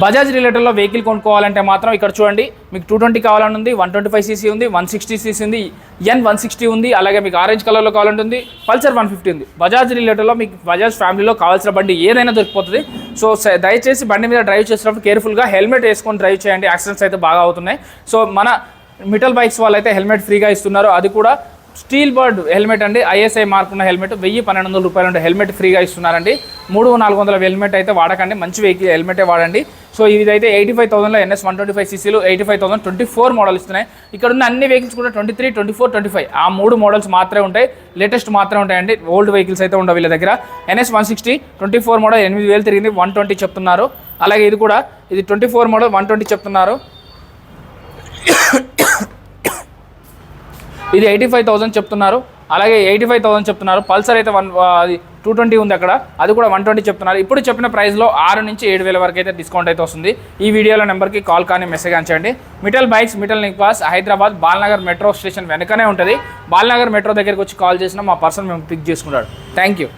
Bajaj రిలేటెడ్లో vehicle కొనుక్కోవాలంటే మాత్రం ఇక్కడ చూడండి, మీకు 220 కావాలని ఉంది, 125cc ఉంది, 160cc ఉంది, N160 ఉంది, అలాగే మీకు ఆరెంజ్ కలర్లో కావాలంటుంది, పల్సర్ 150 ఉంది. బజాజ్ రిలేటెడ్లో మీకు బజాజ్ ఫ్యామిలీలో కావాల్సిన బండి ఏదైనా దొరికిపోతుంది. సో దయచేసి బండి మీద డ్రైవ్ చేసేటప్పుడు కేర్ఫుల్గా హెల్మెట్ వేసుకొని డ్రైవ్ చేయండి. యాక్సిడెంట్స్ అయితే బాగా అవుతున్నాయి. సో మన మిటల్ బైక్స్ వాళ్ళు అయితే హెల్మెట్ ఫ్రీగా ఇస్తున్నారు, అది కూడా స్టీల్ బర్డ్ హెల్మెట్ అండి. ISI మార్క్ ఉన్న హెల్మెట్ 1000-1200 రూపాయలు ఉండే హెల్మెట్ ఫ్రీగా ఇస్తున్నారండి. 300-400 హెల్మెట్ అయితే వాడకండి, మంచి వెహికల్ హెల్మెటే వాడండి. సో ఇదైతే 85,000లో NS 125cc 85,000 24 మోడల్ ఇస్తున్నాయి. ఇక్కడ ఉన్న అన్ని వెహికల్స్ కూడా 23, 24, 25 ఆ 3 మోడల్స్ మాత్రమే ఉంటాయి, లేటెస్ట్ మాత్రమే ఉంటాయండి. ఓల్డ్ వెహికల్స్ అయితే ఉండవు వీళ్ళ దగ్గర. NS 160 24 మోడల్ 8,000 తిరిగింది, 120 చెప్తున్నారు. అలాగే ఇది కూడా 24 మోడల్ 120 చెప్తున్నారు. ఇది 85,000 చెప్తున్నారు. అలాగే 85,000 చెప్తున్నారు. పల్సర్ అయితే 220 ఉంది అక్కడ, అది కూడా 120 చెప్తున్నారు. ఇప్పుడు చెప్పిన ప్రైస్లో 6 నుంచి 7,000 వరకు అయితే డిస్కౌంట్ అయితే వస్తుంది. ఈ వీడియోలో నెంబర్కి కాల్ కానీ మెసేజ్ అంచండి. మిటల్ బైక్స్, మిటల్ నిక్వాస్, హైదరాబాద్ బాల్నగర్ మెట్రో స్టేషన్ వెనకనే ఉంటుంది. బాల్నగర్ మెట్రో దగ్గరికి వచ్చి కాల్ చేసినా మా పర్సన్ మేము పిక్ చేసుకుంటాడు. Thank you.